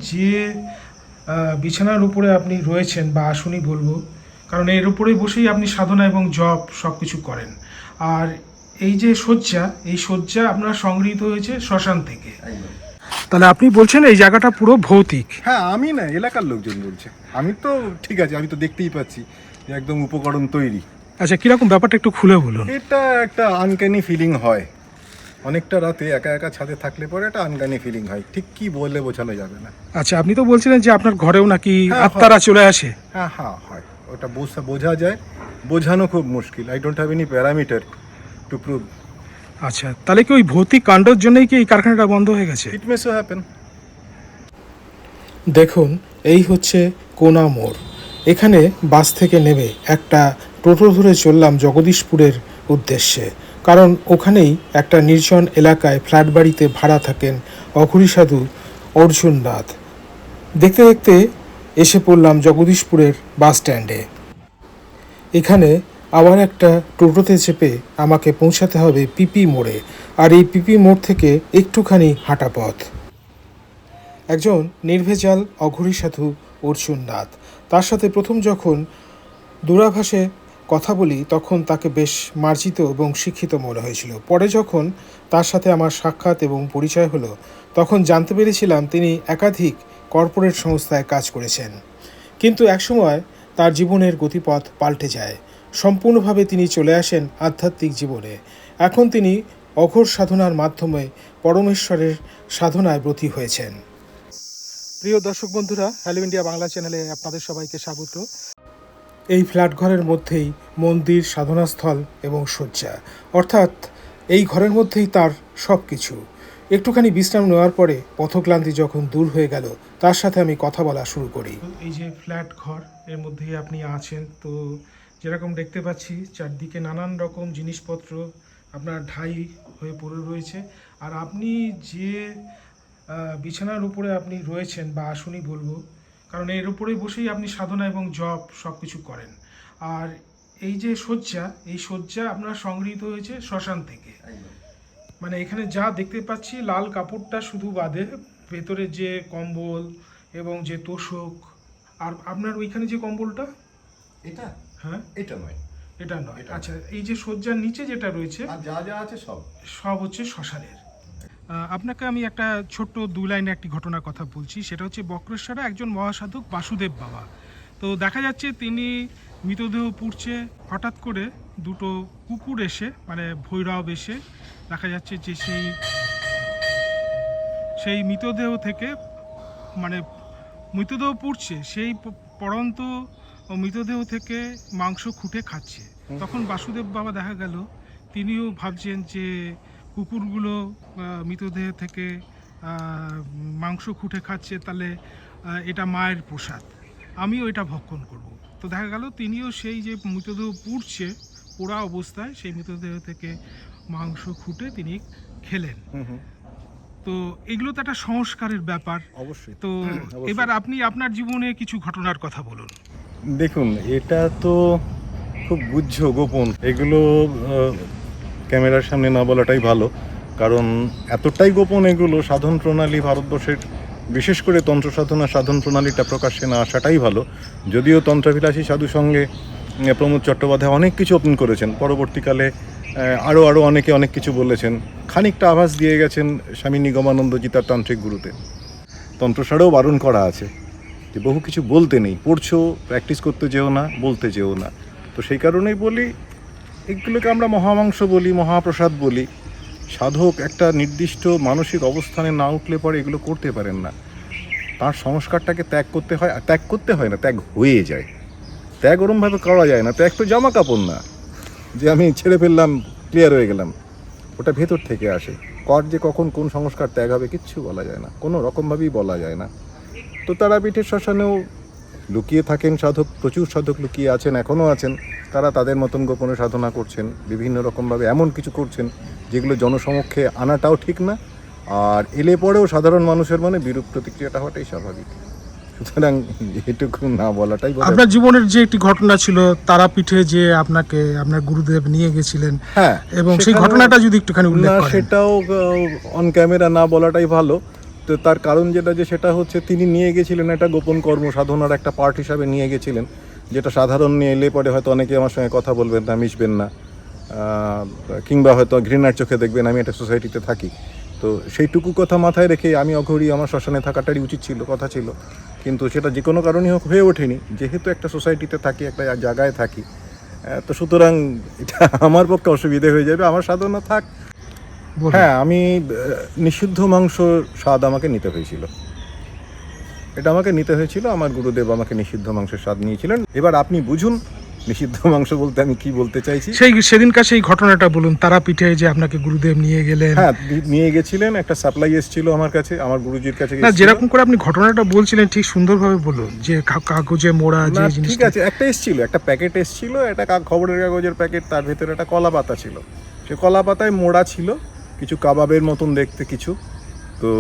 যে বিছানার উপরে আপনি রয়েছেন বা আসনই বলবো, কারণ এর উপরে বসেই আপনি সাধনা এবং জপ সব কিছু করেন। আর এই যে শয্যা, এই শয্যা আপনার সংগৃহীত হয়েছে শ্মশান থেকে। তাহলে আপনি বলছেন এই জায়গাটা পুরো ভৌতিক? হ্যাঁ, আমি না, এলাকার লোকজন বলছে। আমি তো ঠিক আছে, আমি তো দেখতেই পাচ্ছি যে একদম উপকরণ তৈরি। আচ্ছা, কিরকম ব্যাপারটা একটু খুলে বলুন। এটা একটা আনক্যানি ফিলিং হয় অনেকটা রাতে একা একা ছাদে থাকলে পরে একটা আনক্যানি ফিলিং হয়, ঠিক কি বললে বোঝানো যাবে না। আচ্ছা, আপনি তো বলছিলেন যে আপনার ঘরেও নাকি হ্যাঁ, আত্মারা চলে আসে। হ্যাঁ হ্যাঁ হয়, ওটা বোঝা যায়, বোঝানো খুব মুশকিল। I don't have any parameter to prove. আচ্ছা, তাহলে কি ওই ভৌতিক কাণ্ডের জন্যই কি এই কারখানাটা বন্ধ হয়ে গেছে? ইট মে সো হ্যাপেন। দেখুন, এই হচ্ছে কোনা মোড়। এখানে বাস থেকে নেমে একটা টোটো ধরে চললাম জগদীশপুরের উদ্দেশ্যে, কারণ ওখানেই একটা নির্জন এলাকায় ফ্ল্যাট বাড়িতে ভাড়া থাকেন অঘরী সাধু অর্জুন নাথ। দেখতে দেখতে এসে পড়লাম জগদীশপুরের বাস স্ট্যান্ডে। এখানে আবার একটা টোটোতে চেপে আমাকে পৌঁছাতে হবে পিপি মোড়ে, আর এই পিপি মোড় থেকে একটুখানি হাঁটা পথ। একজন নির্ভেজাল অঘরী সাধু অর্জুন নাথ, তার সাথে প্রথম যখন দূরাভাষে কথা বলি তখন তাকে বেশ মার্জিত এবং শিক্ষিত মনে হয়েছিল। পরে যখন তার সাথে আমার সাক্ষাৎ এবং পরিচয় হলো তখন জানতে পেরেছিলাম তিনি একাধিক কর্পোরেট সংস্থায় কাজ করেছেন। কিন্তু একসময় তার জীবনের গতিপথ পাল্টে যায়। সম্পূর্ণভাবে তিনি চলে আসেন আধ্যাত্মিক জীবনে। এখন তিনি অঘোর সাধনার মাধ্যমে পরমেশ্বরের সাধনায় ব্রতী হয়েছেন। প্রিয় দর্শক বন্ধুরা, হ্যালো ইন্ডিয়া বাংলা চ্যানেলে আপনাদের সবাইকে স্বাগত। এই ফ্ল্যাট ঘরের মধ্যেই মন্দির, সাধনাস্থল এবং শয্যা, অর্থাৎ এই ঘরের মধ্যেই তার সব কিছু। একটুখানি বিশ্রাম নেওয়ার পরে পথক্লান্তি যখন দূর হয়ে গেল তার সাথে আমি কথা বলা শুরু করি। এই যে ফ্ল্যাট ঘর, এর মধ্যেই আপনি আছেন। তো যেরকম দেখতে পাচ্ছি চারদিকে নানান রকম জিনিসপত্র আপনার ঢাই হয়ে পড়ে রয়েছে। আর আপনি যে বিছানার উপরে আপনি রয়েছেন বা আসনই বলবো, কারণ এর উপরে বসেই আপনি সাধনা এবং জপ সব কিছু করেন। আর এই যে শয্যা, এই শয্যা আপনার সংগৃহীত হয়েছে শ্মশান থেকে। মানে এখানে যা দেখতে পাচ্ছি লাল কাপড়টা শুধু বাদে ভেতরে যে কম্বল এবং যে তোষক, আর আপনার ওইখানে যে কম্বলটা, এটা হ্যাঁ এটা নয়, এটা নয়। আচ্ছা, এই যে শয্যার নিচে যেটা রয়েছে আর যা যা আছে সব হচ্ছে শ্মশানের। আপনাকে আমি একটা ছোট্ট 2 লাইনে একটি ঘটনার কথা বলছি। সেটা হচ্ছে বক্রেশ্বরে একজন মহাসাধক বাসুদেব বাবা। তো দেখা যাচ্ছে তিনি মৃতদেহ পুড়ছে, হঠাৎ করে দুটো কুকুর এসে, মানে ভৈরব এসে, দেখা যাচ্ছে যে সেই মৃতদেহ থেকে, মানে মৃতদেহ পুড়ছে, সেই পড়ন্ত মৃতদেহ থেকে মাংস খুঁটে খাচ্ছে। তখন বাসুদেব বাবা দেখা গেল তিনিও ভাবছেন যে কুকুরগুলো মৃতদেহ থেকে মাংস খুঁটে খাচ্ছে, তাহলে এটা মায়ের প্রসাদ, আমিও এটা ভক্ষণ করব। তো দেখা গেল তিনিও সেই যে মৃতদেহ পুড়ছে, পোড়া অবস্থায় সেই মৃতদেহ থেকে মাংস খুঁটে তিনি খেলেন। তো এগুলো তো একটা সংস্কারের ব্যাপার। অবশ্যই। তো এবার আপনি আপনার জীবনে কিছু ঘটনার কথা বলুন। দেখুন, এটা তো খুব গুহ্য, গোপন। এগুলো ক্যামেরার সামনে না বলাটাই ভালো, কারণ এতটাই গোপন এগুলো। সাধন প্রণালী ভারতবর্ষের, বিশেষ করে তন্ত্র সাধনা সাধন প্রণালীটা প্রকাশ্যে না আসাটাই ভালো। যদিও তন্ত্রাভিলাষী সাধু সঙ্গে প্রমোদ চট্টোপাধ্যায় অনেক কিছু ওপেন করেছেন, পরবর্তীকালে আরও অনেকে অনেক কিছু বলেছেন, খানিকটা আভাস দিয়ে গেছেন স্বামী নিগমানন্দজি তার তান্ত্রিক গুরুতে। তন্ত্রসারেও বারণ করা আছে যে বহু কিছু বলতে নেই, পড়ছো, প্র্যাকটিস করতে যেও না, বলতে যেও না। তো সেই কারণেই বলি, এগুলোকে আমরা মহামাংস বলি, মহাপ্রসাদ বলি। সাধক একটা নির্দিষ্ট মানসিক অবস্থানে না উঠলে পরে এগুলো করতে পারেন না। তার সংস্কারটাকে ত্যাগ করতে হয়, আর ত্যাগ করতে হয় না, ত্যাগ হয়ে যায়। ত্যাগ ওরমভাবে করা যায় না। ত্যাগ তো জামা কাপড় না যে আমি ছেড়ে ফেললাম, ক্লিয়ার হয়ে গেলাম। ওটা ভেতর থেকে আসে। যে কখন কোন সংস্কার ত্যাগ হবে কিচ্ছু বলা যায় না, কোনো রকমভাবেই বলা যায় না। তো তারাপীঠের শ্মশানেও লুকিয়ে থাকেন সাধক, প্রচুর সাধক লুকিয়ে আছেন, এখনও আছেন। তারা তাদের মতন গোপনে সাধনা করছেন, বিভিন্ন রকমভাবে এমন কিছু করছেন যেগুলো জনসমক্ষে আনাটাও ঠিক না, আর এলে পরেও সাধারণ মানুষের মনে বিরূপ প্রতিক্রিয়াটা হওয়াটাই স্বাভাবিক। সুতরাং এটুকু না বলাটাই বলে। আপনার জীবনের যে একটি ঘটনা ছিল তারাপীঠে, যে আপনাকে আপনার গুরুদেব নিয়ে গেছিলেন, হ্যাঁ, এবং সেই ঘটনাটা যদি একটুখানি উল্লেখ করেন। সেটাও অন ক্যামেরা না বলাটাই ভালো। তো তো তার কারণ সেটা হচ্ছে তিনি নিয়ে গেছিলেন একটা গোপন কর্ম সাধনার একটা পার্ট হিসাবে নিয়ে গেছিলেন, যেটা সাধারণ নিয়ে এলে পরে হয়তো অনেকে আমার সঙ্গে কথা বলবেন না, মিশবেন না, কিংবা হয়তো ঘৃণার চোখে দেখবেন আমি একটা সোসাইটিতে থাকি। তো সেইটুকু কথা মাথায় রেখে আমি অঘরি আমার শ্মশানে থাকাটারই উচিত ছিল, কথা ছিল, কিন্তু সেটা যে কোনো কারণেই হোক হয়ে ওঠেনি। যেহেতু একটা সোসাইটিতে থাকি, একটা জায়গায় থাকি, তো সুতরাং এটা আমার পক্ষে অসুবিধে হয়ে যাবে, আমার সাধনা থাক। বলুন। হ্যাঁ, আমি নিষিদ্ধ মাংস স্বাদ আমাকে নিতে হয়েছিল, এটা আমাকে নিতে হয়েছিল। আমার গুরুদেব আমাকে নিষিদ্ধ মাংসের স্বাদ নিয়েছিলেন। এবার আপনি বুঝুন নিষিদ্ধ মাংস বলতে আমি কি বলতে চাইছি। সেদিনকার সেই ঘটনাটা বলুন, তারাপীঠে যে আপনাকে গুরুদেব নিয়ে গেলেন। হ্যাঁ, নিয়ে গেছিলেন, একটা সাপ্লাই এসেছিল আমার কাছে, আমার গুরুজির কাছে না, যেরকম করে আপনি ঘটনাটা বলছিলেন ঠিক সুন্দরভাবে বলুন, যে কাগজে মোড়া যে ঠিক জিনিসটা। আছে, একটা এসেছিল, একটা প্যাকেট এসেছিল, একটা খবরের কাগজের প্যাকেট, তার ভেতরে একটা কলা পাতা ছিল, সে কলা পাতায় মোড়া ছিল কিছু কাবাবের মতন দেখতে কিছু। তো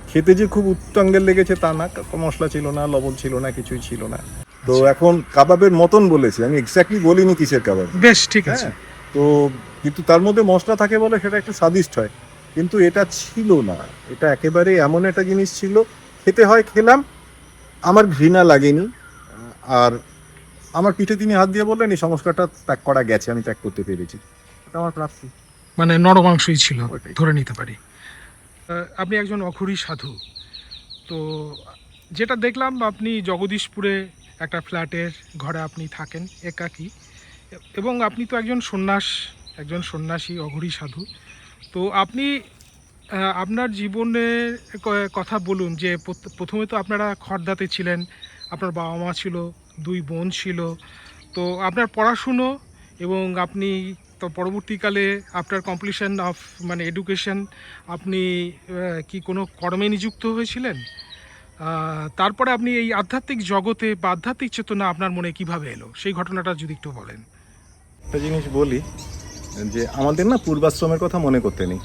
খেতে যে খুব উত্তঙ্গের লেগেছে তা না, মশলা ছিল না, লবণ ছিল না, কিছুই ছিল না। তো এখন কাবাবের মতন বলেছি, আমি এক্স্যাক্টলি বলিনি কিসের কাবাব। বেশ, ঠিক আছে। হ্যাঁ, তো কিন্তু তার মধ্যে মশলা থাকে বলে সেটা একটু স্বাদিষ্ট হয়, কিন্তু এটা ছিল না। এটা একেবারে এমন একটা জিনিস ছিল, খেতে হয়, খেলাম, আমার ঘৃণা লাগেনি। আর আমার পিঠে তিনি হাত দিয়ে বললেন এই সংস্কারটা ত্যাগ করা গেছে, আমি ত্যাগ করতে পেরেছি, এটা আমার প্রাপ্তি। মানে নরমাংসই ছিল, ওইটাই। ধরে নিতে পারি। আপনি একজন অঘরী সাধু। তো যেটা দেখলাম, আপনি জগদীশপুরে একটা ফ্ল্যাটের ঘরে আপনি থাকেন একাকী, এবং আপনি তো একজন সন্ন্যাসী অঘরী সাধু। তো আপনি আপনার জীবনের কথা বলুন, যে প্রথমে তো আপনারা খড়দাতে ছিলেন, আপনার বাবা মা ছিল, 2 বোন ছিল। তো আপনার পড়াশুনো এবং আপনি তো পরবর্তীকালে আফটার কমপ্লিশন অফ মানে এডুকেশন আপনি কি কোনো কর্মে নিযুক্ত হয়েছিলেন? তারপরে আপনি এই আধ্যাত্মিক জগতে বা আধ্যাত্মিক চেতনা আপনার মনে কিভাবে এলো, সেই ঘটনাটা যদি একটু বলেন। একটা জিনিস বলি, যে আমাদের না পূর্বাশ্রমের কথা মনে করতে নেই।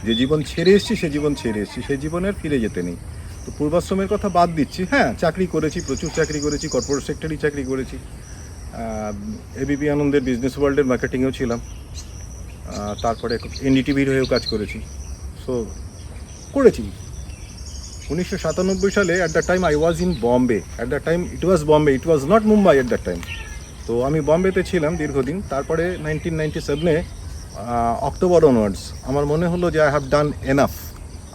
যে জীবন ছেড়ে এসেছি সে জীবন ছেড়ে এসেছি, সেই জীবনের ফিরে যেতে নেই। তো পূর্বাশ্রমের কথা বাদ দিচ্ছি। হ্যাঁ, চাকরি করেছি, প্রচুর চাকরি করেছি, কর্পোরেট সেক্টরেই চাকরি করেছি, এবিপি আনন্দের বিজনেস ওয়ার্ল্ডের মার্কেটিংয়েও ছিলাম, তারপরে এনডিটিভির হয়েও কাজ করেছি। সো করেছি 1997 সালে। At the time I was in Bombay, at the time it was Bombay, it was not Mumbai at the time. তো আমি বম্বেতে ছিলাম দীর্ঘদিন। তারপরে 1997-এ অক্টোবর অনওয়ার্ডস আমার মনে হলো যে আই হ্যাভ ডান এনাফ,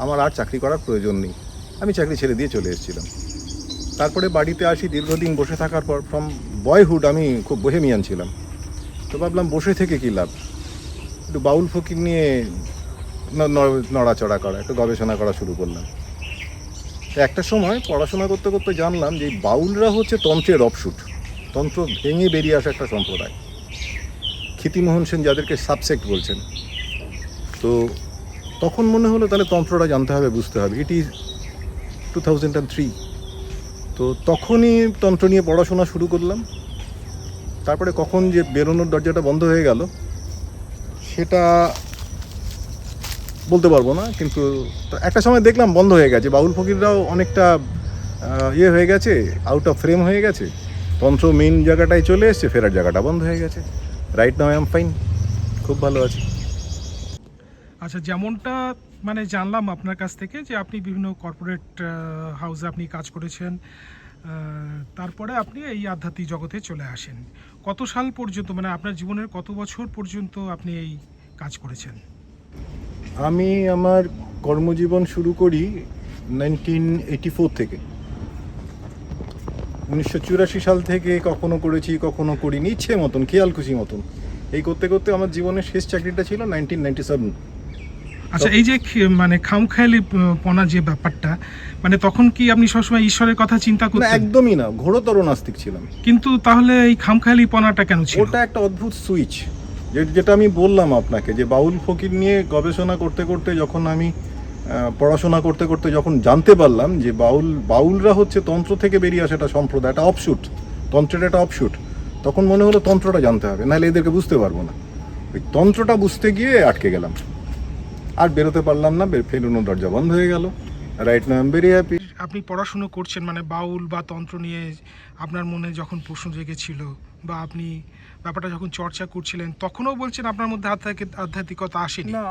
আমার আর চাকরি করার প্রয়োজন নেই, আমি চাকরি ছেড়ে দিয়ে চলে এসেছিলাম। তারপরে বাড়িতে আসি, দীর্ঘদিন বসে থাকার পর, ফ্রম বয়হুড আমি খুব বোহেমিয়ান ছিলাম। তো ভাবলাম বসে থেকে কী লাভ, একটু বাউল ফকির নিয়ে নড়াচড়া করা, একটু গবেষণা করা শুরু করলাম। তো একটা সময় পড়াশোনা করতে করতে জানলাম যে এই বাউলরা হচ্ছে তন্ত্রের অফশুট, তন্ত্র ভেঙে বেরিয়ে আসা একটা সম্প্রদায়। ক্ষিতিমোহন সেন যাদেরকে সাবসেক্ট বলছেন। তো তখন মনে হলো তাহলে তন্ত্রটা জানতে হবে, বুঝতে হবে। It is 2003। তো তখনই তন্ত্র নিয়ে পড়াশোনা শুরু করলাম। তারপরে কখন যে বেরোনোর দরজাটা বন্ধ হয়ে গেল সেটা বলতে পারবো না, কিন্তু একটা সময় দেখলাম বন্ধ হয়ে গেছে। বাউল ফকিররাও অনেকটা ইয়ে হয়ে গেছে, আউট অফ ফ্রেম হয়ে গেছে, তন্ত্র মেইন জায়গাটায় চলে এসছে, ফেরার জায়গাটা বন্ধ হয়ে গেছে। Right now I am fine, খুব ভালো আছি। আচ্ছা, যেমনটা মানে জানলাম আপনার কাছ থেকে যে আপনি বিভিন্ন কর্পোরেট হাউসে আপনি কাজ করেছেন, তারপরে আপনি এই আধ্যাত্মিক জগতে চলে আসেন। কত সাল পর্যন্ত, মানে আপনার জীবনের কত বছর পর্যন্ত আপনি এই কাজ করেছেন? আমি আমার কর্মজীবন শুরু করি 1984 থেকে। 1984 সাল থেকে কখনো করেছি, কখনো করিনি, ইচ্ছে মতন, খেয়াল খুশি মতন। এই করতে করতে আমার জীবনের শেষ চাকরিটা ছিল 1997। আচ্ছা, এই যে মানে খামখেয়ালি পনা যে ব্যাপারটা, মানে তখন কি আপনি সবসময় ঈশ্বরের কথা চিন্তা না, করতেন? একদমই না, ঘোরতর নাস্তিক ছিলাম। কিন্তু তাহলে এই খামখেয়ালি পনাটা কেন ছিল? ওটা একটা অদ্ভুত সুইচ, যেটা আমি বললাম আপনাকে, যে বাউল ফকির নিয়ে গবেষণা করতে করতে যখন আমি পড়াশোনা করতে করতে যখন জানতে পারলাম যে বাউলরা হচ্ছে তন্ত্র থেকে বেরিয়ে আসা একটা সম্প্রদায়, একটা অফশুট, তন্ত্রের একটা অফশুট, তখন মনে হলো তন্ত্রটা জানতে হবে, নাহলে এদেরকে বুঝতে পারবো না। ওই তন্ত্রটা বুঝতে গিয়ে আটকে গেলাম, আর বেরোতে পারলাম না, ফেরোনোর দরজা বন্ধ হয়ে গেল। Right now I am very happy. আপনি পড়াশুনো করছেন, মানে বাউল বা তন্ত্র নিয়ে আপনার মনে যখন প্রশ্ন জেগেছিল, বা আপনি ব্যাপারটা যখন চর্চা করছিলেন, তখনও বলছেন আপনার মধ্যে আধ্যাত্মিকতা আসেনি? না,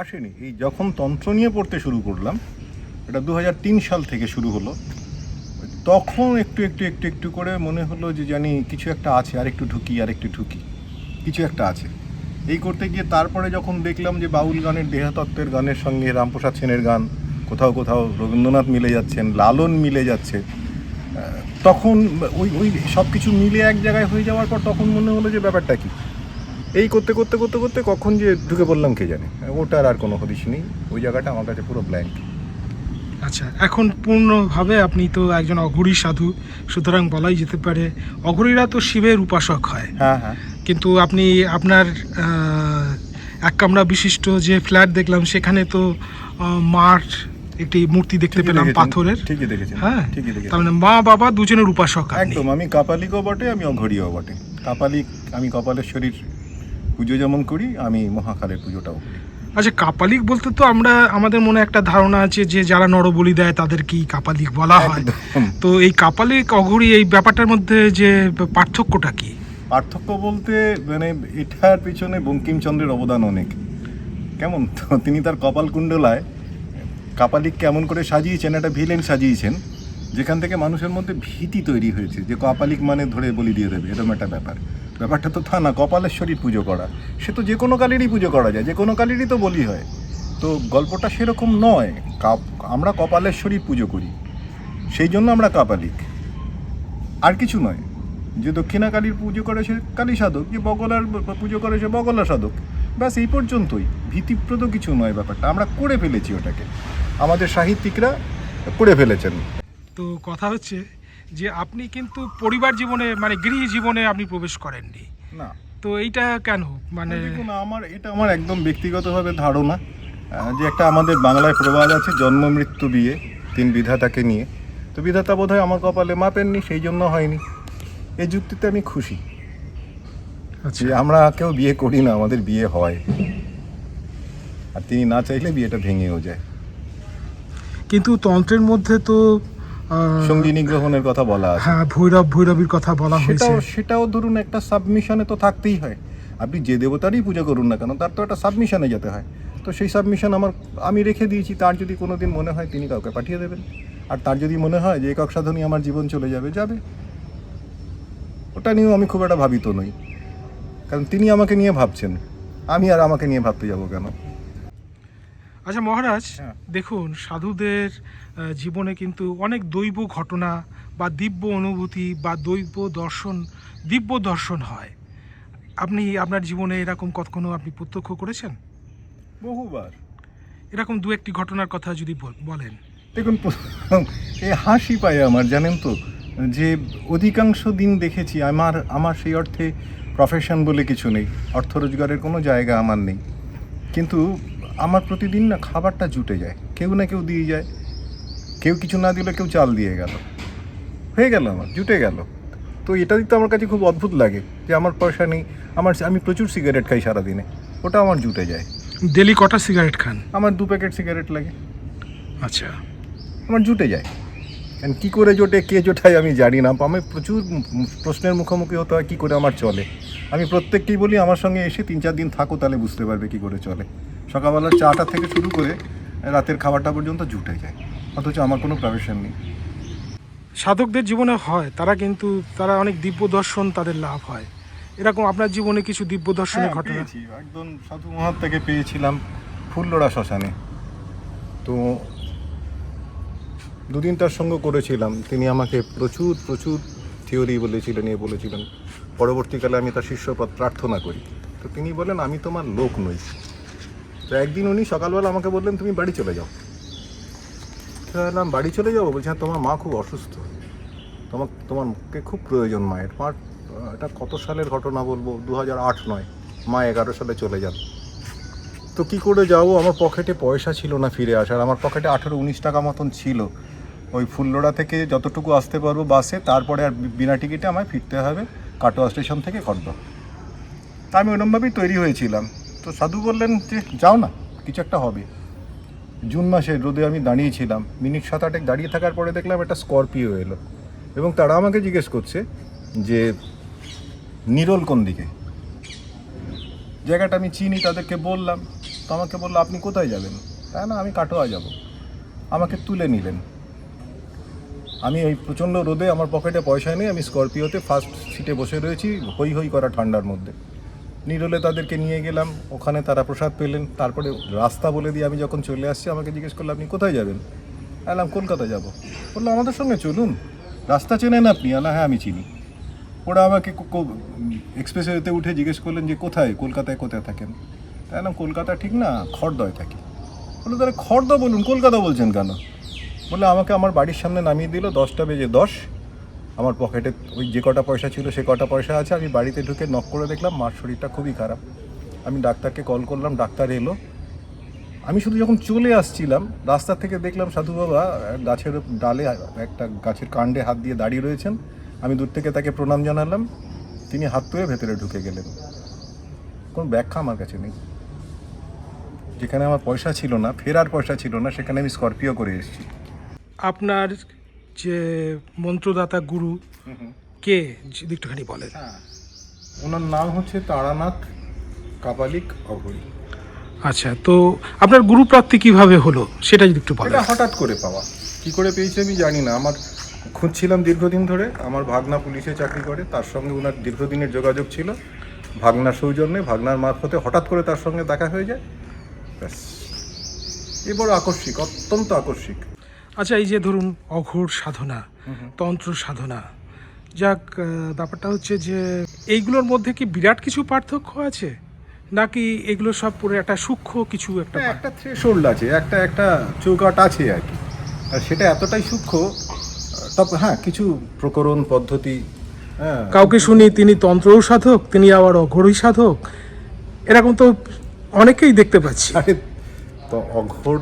আসেনি। এই যখন তন্ত্র নিয়ে পড়তে শুরু করলাম, এটা 2003 সাল থেকে শুরু হলো। তখন একটু একটু একটু একটু করে মনে হলো যে জানি কিছু একটা আছে, আরেকটু ঢুকি কিছু একটা আছে। এই করতে গিয়ে তারপরে যখন দেখলাম যে বাউল গানের, দেহতত্ত্বের গানের সঙ্গে রামপ্রসাদ সেনের গান, কোথাও কোথাও রবীন্দ্রনাথ মিলে যাচ্ছেন, লালন মিলে যাচ্ছে, তখন ওই ওই সব কিছু মিলে এক জায়গায় হয়ে যাওয়ার পর তখন মনে হলো যে ব্যাপারটা কি। এই করতে করতে করতে করতে কখন যে ঢুকে পড়লাম কে জানে, ওটার আর কোনো হদিশ নেই। ওই জায়গাটা আমার কাছে পুরো ব্ল্যাঙ্ক। আচ্ছা, এখন পূর্ণভাবে আপনি তো একজন অঘরী সাধু, সুতরাং বলাই যেতে পারে অঘরীরা তো শিবের উপাসক হয়। হ্যাঁ হ্যাঁ। কিন্তু আপনি আপনার এক কামরা বিশিষ্ট যে ফ্ল্যাট দেখলাম, সেখানে তো মার একটি মূর্তি দেখতে পেলাম পাথরের। ঠিকই দেখেছেন। হ্যাঁ, ঠিকই দেখেছেন। তার মানে মা বাবা দুজনের উপাসক আপনি। একদম, আমি কাপালিকও বটে, আমি অঘরীও বটে। কাপালিক, আমি কপালেশ্বরীর পুজো যেমন করি, আমি মহাকালের পুজোটাও করি। আচ্ছা, কাপালিক বলতে তো আমরা, আমাদের মনে একটা ধারণা আছে যে যারা নরবলি দেয় তাদেরকেই কাপালিক বলা হয়। একদম। তো এই কাপালিক অঘরী এই ব্যাপারটার মধ্যে যে পার্থক্যটা কি? পার্থক্য বলতে মানে এটার পিছনে বঙ্কিমচন্দ্রের অবদান অনেক। কেমন তো তিনি তার কপাল কুণ্ডলায় কাপালিক কেমন করে সাজিয়েছেন, একটা ভিলেন সাজিয়েছেন, যেখান থেকে মানুষের মধ্যে ভীতি তৈরি হয়েছে যে কপালিক মানে ধরে বলি দিয়ে দেবে, এরকম একটা ব্যাপারটা তো তা না। কপালেশ্বরীর পুজো করা, সে তো যে কোনো কালীরই পুজো করা যায়, যে কোনো কালীরই তো বলি হয়। তো গল্পটা সেরকম নয়। আমরা কপালেশ্বরীর পুজো করি, সেই জন্য আমরা কাপালিক, আর কিছু নয়। যে দক্ষিণা কালীর পুজো করে সে কালী সাধক, যে বগলার পুজো করে সে বগলা সাধক, ব্যাস এই পর্যন্তই। ভীতিপ্রদ কিছু নয় ব্যাপারটা, আমরা করে ফেলেছি ওটাকে, আমাদের সাহিত্যিকরা করে ফেলেছেন। তো কথা হচ্ছে যে আপনি কিন্তু পরিবার জীবনে, মানে গৃহী জীবনে আপনি প্রবেশ করেননি না, তো এইটা কেন? মানে দেখুন, এটা আমার একদম ব্যক্তিগতভাবে ধারণা যে একটা আমাদের বাংলায় প্রবাদ আছে, জন্ম মৃত্যু বিয়ে, তিন বিধাতাকে নিয়ে। তো বিধাতা বোধহয় আমার কপালে মাপেননি, সেই জন্য হয়নি। এই যুক্তিতে আমি খুশি আচ্ছা, যে আমরা কেউ বিয়ে করি না, আমাদের বিয়ে হয়। আর তিনি না চাইলে বিয়েটা ভেঙেও যায়। কিন্তু তন্ত্রের মধ্যে তো সঙ্গিনী গ্রহণের কথা বলা আছে। হ্যাঁ, ভৈরবীর কথা বলা হয়েছে। সেটাও ধরুন একটা সাবমিশনে তো থাকতেই হয়। আপনি যে দেবতারই পূজা করুন না কেন, তার তো একটা সাবমিশনে যেতে হয়। তো সেই সাবমিশন আমি রেখে দিয়েছি। তার যদি কোনো দিন মনে হয় তিনি কাউকে পাঠিয়ে দেবেন, আর তার যদি মনে হয় যে একক সাধনই আমার জীবন চলে যাবে, ওটা নিয়েও আমি খুব একটা ভাবিত নই, কারণ তিনি আমাকে নিয়ে ভাবছেন, আমি আর আমাকে নিয়ে ভাবতে যাব কেন? আচ্ছা মহারাজ, হ্যাঁ। দেখুন সাধুদের জীবনে কিন্তু অনেক দৈব ঘটনা বা দিব্য অনুভূতি বা দিব্য দর্শন হয়। আপনি আপনার জীবনে এরকম কখনো আপনি প্রত্যক্ষ করেছেন? বহুবার। এরকম দু একটি ঘটনার কথা যদি বলেন। দেখুন, এই হাসি পায় আমার, জানেন তো, যে অধিকাংশ দিন দেখেছি, আমার সেই অর্থে প্রফেশন বলে কিছু নেই, অর্থ রোজগারের কোনো জায়গা আমার নেই, কিন্তু আমার প্রতিদিন না খাবারটা জুটে যায়, কেউ না কেউ দিয়ে যায়। কেউ কিছু না দিলে কেউ চাল দিয়ে গেল, হয়ে গেল, আমার জুটে গেল। তো এটা দিতে আমার কাছে খুব অদ্ভুত লাগে যে আমার পয়সা নেই, আমি প্রচুর সিগারেট খাই সারাদিনে, ওটা আমার জুটে যায়। ডেলি কটা সিগারেট খান? আমার 2 প্যাকেট সিগারেট লাগে। আচ্ছা, আমার জুটে যায়। কী করে জোটে, কে জোটায় আমি জানি না। আমি প্রচুর প্রশ্নের মুখোমুখি হতে হয় কী করে আমার চলে। আমি প্রত্যেককেই বলি আমার সঙ্গে এসে 3-4 দিন থাকো, তাহলে বুঝতে পারবে কী করে চলে। সকালবেলার চাটা থেকে শুরু করে রাতের খাবারটা পর্যন্ত জুটে যায়, অথচ আমার কোনো প্রফেশন নেই। সাধকদের জীবনে হয়, তারা অনেক দিব্য দর্শন তাদের লাভ হয়। এরকম আপনার জীবনে কিছু দিব্য দর্শনের ঘটনা? পেয়েছি, একজন সাধু মহাত্মাকে পেয়েছিলাম ফুললোড়া শ্মশানে। তো 2 দিন তার সঙ্গ করেছিলাম। তিনি আমাকে প্রচুর থিওরি বলেছিলেন। পরবর্তীকালে আমি তার শিষ্যপদ প্রার্থনা করি। তো তিনি বলেন, আমি তোমার লোক নই। তো একদিন উনি সকালবেলা আমাকে বললেন, তুমি বাড়ি চলে যাও। তো বললাম, বাড়ি চলে যাবো? বলছি, হ্যাঁ, তোমার মা খুব অসুস্থ, তোমাকে খুব প্রয়োজন মায়ের। এটা কত সালের ঘটনা বলবো, 2008 নয়, মা 11 সালে চলে যান। তো কী করে যাবো, আমার পকেটে পয়সা ছিল না ফিরে আসার। আমার পকেটে 18-19 টাকা মতন ছিল। ওই ফুললোড়া থেকে যতটুকু আসতে পারবো বাসে, তারপরে আর বিনা টিকিটে আমায় ফিরতে হবে কাটোয়া স্টেশন থেকে কটবা। তা আমি ওরমভাবেই তৈরি হয়েছিলাম। তো সাধু বললেন যে যাও না, কিছু একটা হবে। জুন মাসে রোদে আমি দাঁড়িয়েছিলাম, মিনিট 7-8 দাঁড়িয়ে থাকার পরে দেখলাম একটা স্করপিও এলো, এবং তারা আমাকে জিজ্ঞেস করছে যে নিরোল কোন দিকে। জায়গাটা আমি চিনি, তাদেরকে বললাম। তো আমাকে বললো, আপনি কোথায় যাবেন? তাই না, আমি কাটোয়া যাব। আমাকে তুলে নিলেন। আমি এই প্রচণ্ড রোদে, আমার পকেটে পয়সা নেই, আমি স্করপিওতে ফার্স্ট সিটে বসে রয়েছি হই হই করা ঠান্ডার মধ্যে। নিরলে তাদেরকে নিয়ে গেলাম, ওখানে তারা প্রসাদ পেলেন। তারপরে রাস্তা বলে দিয়ে আমি যখন চলে আসছি, আমাকে জিজ্ঞেস করলো আপনি কোথায় যাবেন? বললাম কলকাতা যাব। বললো আমাদের সঙ্গে চলুন, রাস্তা চেনেন আপনি? আলা হ্যাঁ আমি চিনি। ওরা আমাকে এক্সপ্রেসওয়েতে উঠে জিজ্ঞেস করলেন যে কোথায়, কলকাতায় কোথায় থাকেন? তাই না, কলকাতা ঠিক না, খড়দয় থাকি। বললো তাহলে খড়দা বলুন, কলকাতা বলছেন কেন? বলে আমাকে আমার বাড়ির সামনে নামিয়ে দিল 10:10। আমার পকেটে ওই যে কটা পয়সা ছিল সে কটা পয়সা আছে। আমি বাড়িতে ঢুকে নক করে দেখলাম মার শরীরটা খুবই খারাপ। আমি ডাক্তারকে কল করলাম, ডাক্তার এলো। আমি শুধু যখন চলে আসছিলাম রাস্তা থেকে দেখলাম সাধু বাবা গাছের ডালে, একটা গাছের কাণ্ডে হাত দিয়ে দাঁড়িয়ে রয়েছেন। আমি দূর থেকে তাকে প্রণাম জানালাম, তিনি হাত তুলে ভেতরে ঢুকে গেলেন। কোনো ব্যাখ্যা আমার কাছে নেই। যেখানে আমার পয়সা ছিল না, ফেরার পয়সা ছিল না, সেখানে আমি স্করপিও করে এসেছি। আপনার যে মন্ত্রদাতা গুরু কে, যদি একটুখানি বলেন। ওনার নাম হচ্ছে তারানাথ কাপালিক অঘরী। আচ্ছা, তো আপনার গুরু প্রাপ্তি কিভাবে হলো সেটা যদি একটু বলেন। এটা হঠাৎ করে পাওয়া, কি করে পেয়েছি আমি জানি না। আমার খুঁজছিলাম দীর্ঘদিন ধরে। আমার ভাগনা পুলিশে চাকরি করে, তার সঙ্গে ওনার দীর্ঘদিনের যোগাযোগ ছিল। ভাগনার সৌজন্যে, ভাগনার মারফতে হঠাৎ করে তার সঙ্গে দেখা হয়ে যায়। ব্যাস, এ বড় আকস্মিক, অত্যন্ত আকস্মিক। আচ্ছা, এই যে ধরুন অঘোর সাধনা, তন্ত্র সাধনা, যাক, ব্যাপারটা হচ্ছে যে এইগুলোর মধ্যে কি বিরাট কিছু পার্থক্য আছে, নাকি এগুলো সব পুরো একটা সূক্ষ্ম কিছু একটা একটা থ্রেশহোল্ড আছে, একটা চৌকাট আছে আর কি। আর সেটা এতটাই সূক্ষ্ম। তবে হ্যাঁ, কিছু প্রকরণ পদ্ধতি, হ্যাঁ, কাউকে শুনি তিনি তন্ত্রও সাধক, তিনি আবার অঘোরই সাধক, এরকম তো অনেকেই দেখতে পাচ্ছি। আরে তো অঘোর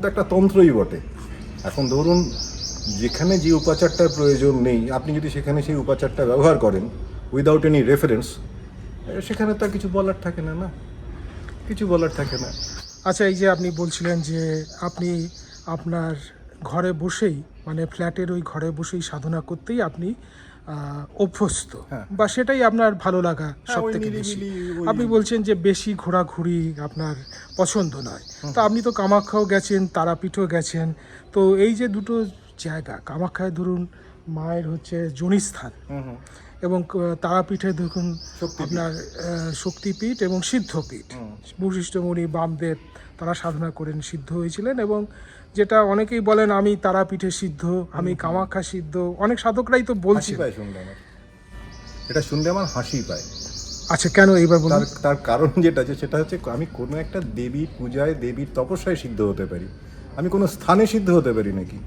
তো একটা তন্ত্রই বটে। এখন ধরুন, যেখানে যে উপাচারটার প্রয়োজন নেই, আপনি যদি সেখানে সেই উপাচারটা ব্যবহার করেন উইদাউট এনি রেফারেন্স, সেখানে তো আর কিছু বলার থাকে না, কিছু বলার থাকে না। আচ্ছা, এই যে আপনি বলছিলেন যে আপনি আপনার ঘরে বসেই, মানে ফ্ল্যাটের ওই ঘরে বসেই সাধনা করতেই আপনি অভ্যস্ত, বা সেটাই আপনার ভালো লাগা সব ওই থেকে বেশি। নিরিবিলি, আপনি বলছেন যে বেশি ঘোরাঘুরি আপনার পছন্দ নয়। তো আপনি তো কামাখ্যাও গেছেন, তারাপীঠও গেছেন। তো এই যে দুটো জায়গা, কামাখ্যায় ধরুন মায়ের হচ্ছে জনিস্থান, এবং তারাপীঠে দেখুন আপনার শক্তিপীঠ এবং সিদ্ধপীঠ। বশিষ্ঠমণি বামদেব তারা সাধনা করেন, সিদ্ধ হয়েছিলেন। এবং যেটা অনেকেই বলেন আমি তারাপীঠে সিদ্ধ, আমি কামাখ্যা সিদ্ধ, অনেক সাধকরাই তো বলছে। এটা শুনলে আমার হাসি পায়। আচ্ছা, কেন এইবার বলুন। তার কারণ যেটা আছে সেটা হচ্ছে, আমি কোনো একটা দেবীর পূজায়, দেবীর তপস্যায় সিদ্ধ হতে পারি, আমি কোনো স্থানে সিদ্ধ হতে পারি নাকি?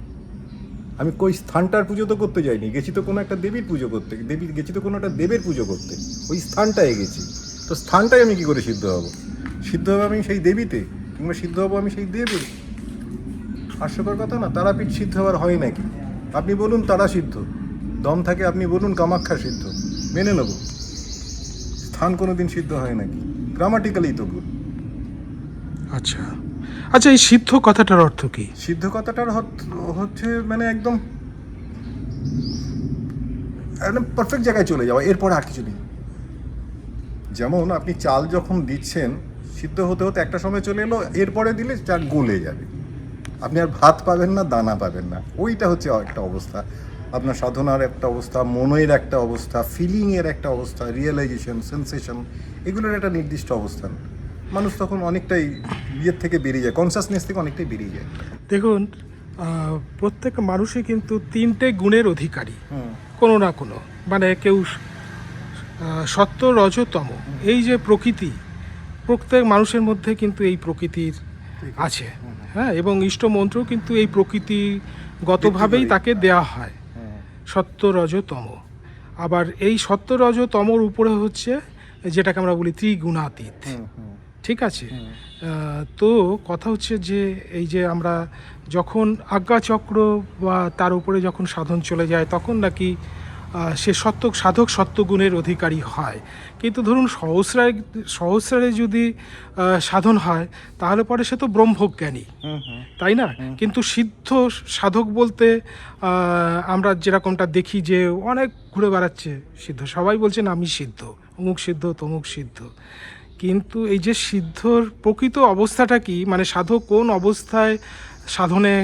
আমি কই স্থানটার পুজো তো করতে যাইনি, গেছি তো কোনো একটা দেবীর পুজো করতে, গেছি তো কোনো একটা দেবের পুজো করতে, ওই স্থানটায় গেছি। তো স্থানটায় আমি কি করে সিদ্ধ হব? সিদ্ধ হবো আমি সেই দেবীতে, কিংবা সিদ্ধ হবো আমি সেই দেবে? হাস্যকর কথা না? তারাপীঠ সিদ্ধ হওয়ার হয় নাকি? আপনি বলুন তারা সিদ্ধ, দম থাকে আপনি বলুন কামাখ্যা সিদ্ধ, মেনে নেব। স্থান কোনো দিন সিদ্ধ হয় নাকি? গ্রামাটিক্যালি তো ভুল। আচ্ছা আচ্ছা, এই সিদ্ধ কথাটার অর্থ কি? সিদ্ধ কথাটার হচ্ছে মানে একদম একদম পারফেক্ট জায়গায় চলে যাওয়া, এরপরে আর কিছু নেই। যেমন আপনি চাল যখন দিচ্ছেন, সিদ্ধ হতে হতে একটা সময় চলে এলো, এরপরে দিলে চাল গলে যাবে, আপনি আর ভাত পাবেন না, দানা পাবেন না। ওইটা হচ্ছে একটা অবস্থা। আপনার সাধনার একটা অবস্থা, মনের একটা অবস্থা, ফিলিংয়ের একটা অবস্থা, রিয়েলাইজেশন, সেন্সেশন, এগুলোর একটা নির্দিষ্ট অবস্থান। মানুষ তখন অনেকটাই ইয়ের থেকে বেরিয়ে যায়, কনসাসনেস থেকে অনেকটাই বেরিয়ে যায়। দেখুন, প্রত্যেক মানুষই কিন্তু তিনটে গুণের অধিকারী, কোনো না কোনো, মানে কেউ সত্য, রজ, তম, এই যে প্রকৃতি, প্রত্যেক মানুষের মধ্যে কিন্তু এই প্রকৃতির আছে। হ্যাঁ, এবং ইষ্ট মন্ত্রও কিন্তু এই প্রকৃতিগতভাবেই তাকে দেয়া হয়, সত্য, রজ, তম। আবার এই সত্য, রজ, তমর উপরে হচ্ছে যেটাকে আমরা বলি ত্রিগুণাতীত। ঠিক আছে। তো কথা হচ্ছে যে এই যে আমরা যখন আজ্ঞাচক্র বা তার উপরে যখন সাধন চলে যায়, তখন নাকি সে সাধক সত্যগুণের অধিকারী হয়। কিন্তু ধরুন সহস্রারে যদি সাধন হয়, তাহলে পরে সে তো ব্রহ্মজ্ঞানী, তাই না? কিন্তু সিদ্ধ সাধক বলতে আমরা যেরকমটা দেখি যে অনেক ঘুরে বেড়াচ্ছে সিদ্ধ, সবাই বলছেন আমি সিদ্ধ, অমুক সিদ্ধ, তমুক সিদ্ধ। কিন্তু এই যে সিদ্ধর প্রকৃত অবস্থাটা কি, মানে সাধক কোন অবস্থায় সাধনে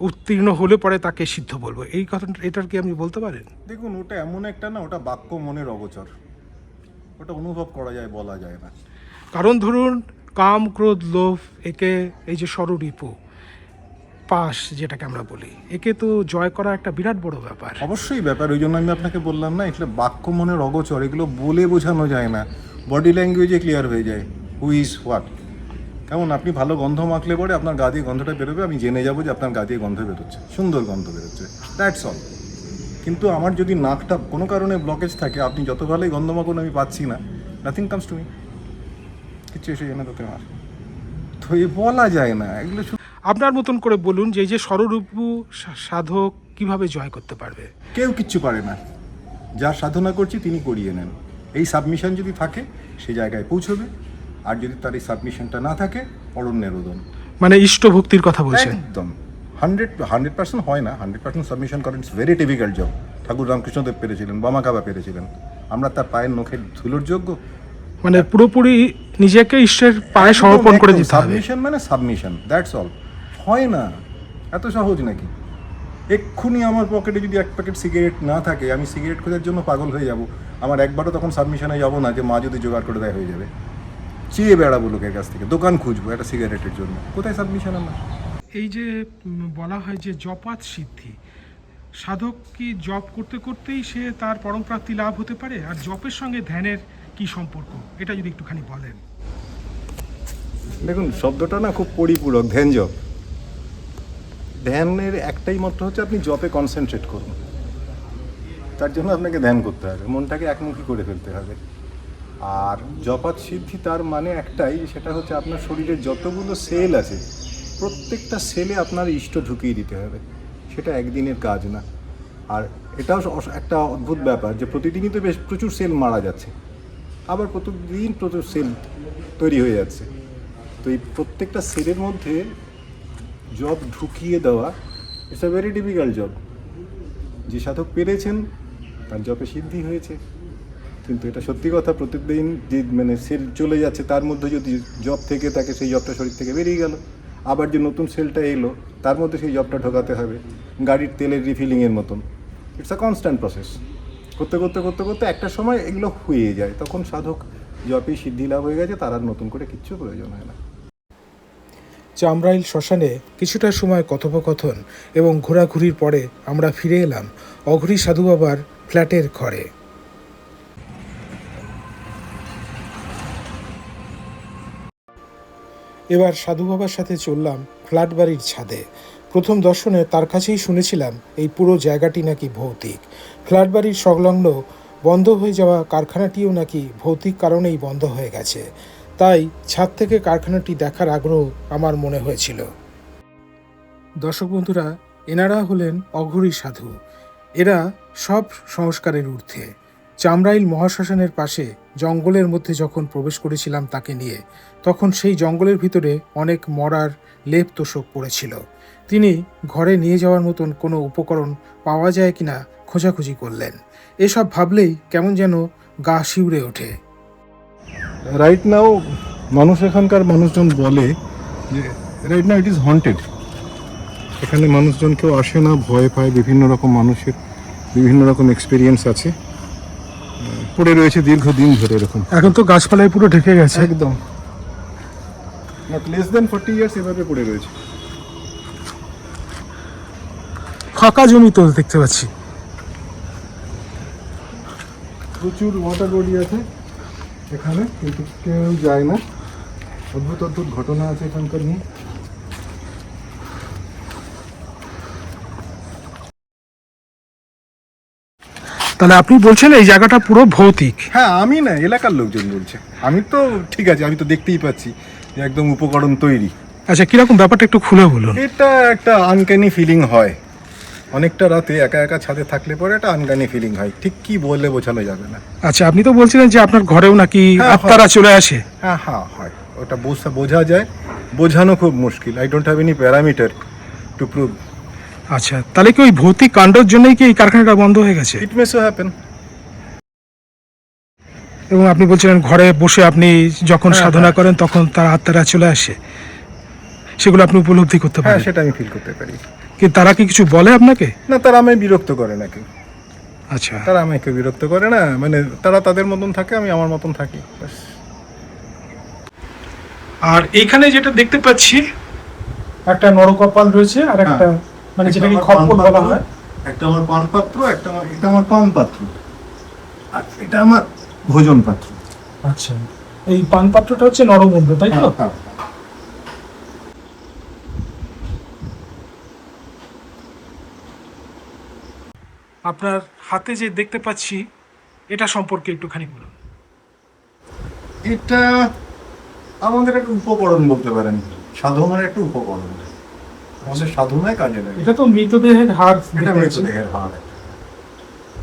উত্তীর্ণ হলে পরে তাকে সিদ্ধ বলবো, এই কথা এটার কি আপনি বলতে পারেন? দেখুন, ওটা এমন একটা না, ওটা বাক্য মনের অগোচর, ওটা অনুভব করা যায়, বলা যায় না। কারণ ধরুন কাম ক্রোধ লোভ, একে এই যে ষড়রিপু পাশ যেটাকে আমরা বলি, একে তো জয় করা একটা বিরাট বড় ব্যাপার। অবশ্যই ব্যাপার, ওই জন্য আমি আপনাকে বললাম না, এগুলো বাক্য মনের অগোচর, এগুলো বলে বোঝানো যায় না, বডি ল্যাঙ্গুয়েজে ক্লিয়ার হয়ে যায় হু ইজ হোয়াট। কেমন আপনি ভালো গন্ধ মাখলে পরে আপনার গা দিয়ে গন্ধটা বেরোবে, আমি জেনে যাবো যে আপনার গা দিয়ে গন্ধ বেরোচ্ছে, সুন্দর গন্ধ বেরোচ্ছে, দ্যাটস অল। কিন্তু আমার যদি নাকটা কোনো কারণে ব্লকেজ থাকে, আপনি যত ভালোই গন্ধ মাখুন, আমি পাচ্ছি না, নাথিং কামস টু মি, কিচ্ছু এসে জানা তোকে আমার, তো এ বলা যায় না এগুলো। আপনার মতন করে বলুন যে এই যে ষড়রিপু সাধক কিভাবে জয় করতে পারবে? কেউ কিচ্ছু পারে না, যার সাধনা করছি তিনি করিয়ে নেন। এই সাবমিশন যদি থাকে সে জায়গায় পৌঁছবে, আর যদি তার এই সাবমিশনটা না থাকে, অরণ্যের রোদন। মানে ইষ্ট ভক্তির কথা বলছেন? একদম 100% হয় না, 100% সাবমিশন করেন, ইটস ভেরি ডিফিকাল্ট জব। ঠাকুর রামকৃষ্ণদেব পেরেছিলেন, বামাকাবা পেরেছিলেন, আমরা তার পায়ের নখের ধুলোর যোগ্য? মানে পুরোপুরি নিজেকে ঈশ্বরের পায়ে সমর্পণ করে দিতে হবে। সাবমিশন মানে সাবমিশন, দ্যাটস অল। হয় না, এত সহজ নাকি? এক্ষুনি আমার পকেটে যদি এক প্যাকেট সিগারেট না থাকে, আমি সিগারেট খোঁজার জন্য পাগল হয়ে যাব, আমার একবারও তখন সাবমিশনে যাব না যে মা যদি জোগাড় করে দেয় হয়ে যাবে। চেয়ে বেড়াবো লোকের কাছ থেকে, দোকান খুঁজবো একটা সিগারেটের জন্য, কোথায় সাবমিশন আমার? এই যে বলা হয় যে জপাত সিদ্ধি, সাধক কি জপ করতে করতেই সে তার পরম প্রাপ্তি লাভ হতে পারে? আর জপের সঙ্গে ধ্যানের কি সম্পর্ক, এটা যদি একটুখানি বলেন। দেখুন, শব্দটা না খুব পরিপূরক, ধ্যান জপ। ধ্যানের একটাই মাত্র হচ্ছে আপনি জপে কনসেন্ট্রেট করুন, তার জন্য আপনাকে ধ্যান করতে হবে, মনটাকে একমুখী করে ফেলতে হবে। আর জপাত সিদ্ধি তার মানে একটাই, সেটা হচ্ছে আপনার শরীরের যতগুলো সেল আছে প্রত্যেকটা সেলে আপনার ইষ্ট ঢুকিয়ে দিতে হবে, সেটা একদিনের কাজ না। আর এটাও একটা অদ্ভুত ব্যাপার যে প্রতিদিনই তো বেশ প্রচুর সেল মারা যাচ্ছে, আবার প্রতিদিন প্রচুর সেল তৈরি হয়ে যাচ্ছে। তো এই প্রত্যেকটা সেলের মধ্যে জব ঢুকিয়ে দেওয়া, it's a very difficult job. যে সাধক পেরেছেন তার জবে সিদ্ধি হয়েছে। কিন্তু এটা সত্যি কথা, প্রতিদিন যে মানে সেল চলে যাচ্ছে তার মধ্যে যদি জব থেকে থাকে, সেই জবটা শরীর থেকে বেরিয়ে গেল, আবার যে নতুন সেলটা এলো তার মধ্যে সেই জবটা ঢোকাতে হবে, গাড়ির তেলের রিফিলিংয়ের মতন। It's a constant process. করতে করতে করতে করতে একটা সময় এগুলো হয়ে যায়, তখন সাধক জপেই সিদ্ধি লাভ হয়ে গেছে, তার আর নতুন করে কিচ্ছু প্রয়োজন হয় না। চামরাইল শ্মশানে কিছুটা সময় কথোপকথন এবং ঘোরাঘুরির পরে আমরা ফিরে এলাম অঘরী সাধু বাবার ফ্ল্যাটের ঘরে। এবার সাধু বাবার সাথে চললাম ফ্ল্যাট বাড়ির ছাদে। প্রথম দর্শনে তার কাছেই শুনেছিলাম এই পুরো জায়গাটি নাকি ভৌতিক। ফ্ল্যাট বাড়ির সংলগ্ন বন্ধ হয়ে যাওয়া কারখানাটিও নাকি ভৌতিক কারণেই বন্ধ হয়ে গেছে। তাই ছাদ থেকে কারখানাটি দেখার আগ্রহ আমার মনে হয়েছিল। দর্শক বন্ধুরা, এনারা হলেন অঘরী সাধু। এরা সব সংস্কারের ঊর্ধ্বে। চামরাইল মহাশ্মশানের পাশে জঙ্গলের মধ্যে যখন প্রবেশ করেছিলাম তাকে নিয়ে, তখন সেই জঙ্গলের ভিতরে অনেক মরার লেপ তোষক পড়েছিল। তিনি ঘরে নিয়ে যাওয়ার মতন কোনো উপকরণ পাওয়া যায় কিনা খোঁজাখুঁজি করলেন। এসব ভাবলেই কেমন যেন গা শিউরে ওঠে। রাইট নাও মানুষ, এখানকার মানুষজন বলে যে right now it is haunted. এখানে মানুষজন কেউ আসে না, ভয় পায়, বিভিন্ন রকম মানুষের বিভিন্ন রকম এক্সপিরিয়েন্স আছে, পড়ে রয়েছে দীর্ঘদিন ধরে এরকম। এখন তো গাছপালায় পুরো ঢেকে গেছে, একদম নট লেস দেন 40 ইয়ার্স এভাবে পড়ে রয়েছে। ফাঁকা জমি তো দেখতে পাচ্ছি। প্রচুর ওয়াটার বডি আছে এখানে, কিন্তু কেউ যায় না। অদ্ভুত অদ্ভুত ঘটনা আছে এখানকার নিয়ে। তাহলে আপনি বলছেন এই জায়গাটা পুরো ভৌতিক? হ্যাঁ, আমি না, এলাকার লোকজন বলছে। আমি তো ঠিক আছে, আমি তো দেখতেই পাচ্ছি যে একদম উপকরণ তৈরি। আচ্ছা, কিরকম ব্যাপারটা একটু খুলে বলুন। এটা একটা আনক্যানি ফিলিং হয়, অনেকটা রাতে একা একা ছাদে থাকলে পরে একটা আনক্যানি ফিলিং হয়, ঠিক কি বললে বোঝানো যাবে না। আচ্ছা, আপনি তো বলছিলেন যে আপনার ঘরেও নাকি আত্মারা চলে আসে। হ্যাঁ হ্যাঁ হয়, ওটা বোঝা যায়, বোঝানো খুব মুশকিল। I don't have any parameter to prove. আচ্ছা, তাহলে কি ওই ভৌতিক কাণ্ডের জন্যই কি এই কারখানাটা বন্ধ হয়ে গেছে? ইট মে সো হ্যাপেন। এবং আপনি বলছিলেন ঘরে বসে আপনি যখন সাধনা করেন তখন তার আত্মারা চলে আসে, সেগুলো আপনি উপলব্ধি করতে হ্যাঁ, পারেন? সেটা আমি ফিল করতে পারি। কি তারা কি কিছু বলে আপনাকে? না, তারা আমায় বিরক্ত করে না কেউ, আচ্ছা, তারা আমাকে বিরক্ত করে না, মানে তারা তাদের মতন থাকে, আমি আমার মতন থাকি ব্যাস। আর এইখানে যেটা দেখতে পাচ্ছি একটা নরকপাল রয়েছে আর একটা মানে যেটাকে খটপট বলা হয়। একটা আমার পান পাত্র, একটা এটা আমার পান পাত্র, আর এটা আমার ভোজন পাত্র। আচ্ছা, এই পান পাত্রটা হচ্ছে নরমুদ্র, তাই তো? আপনার হাতে যে দেখতে পাচ্ছি এটা সম্পর্কে একটুখানি বলুন। এটা আমাদের একটা উপকরণ বলতে পারেন, সাধনার একটা উপকরণ, আমাদের সাধনায় কাজে লাগে। এটা তো মৃতদেহের হাড় এটা দেখতে পাচ্ছি। মৃতদেহের হাড়।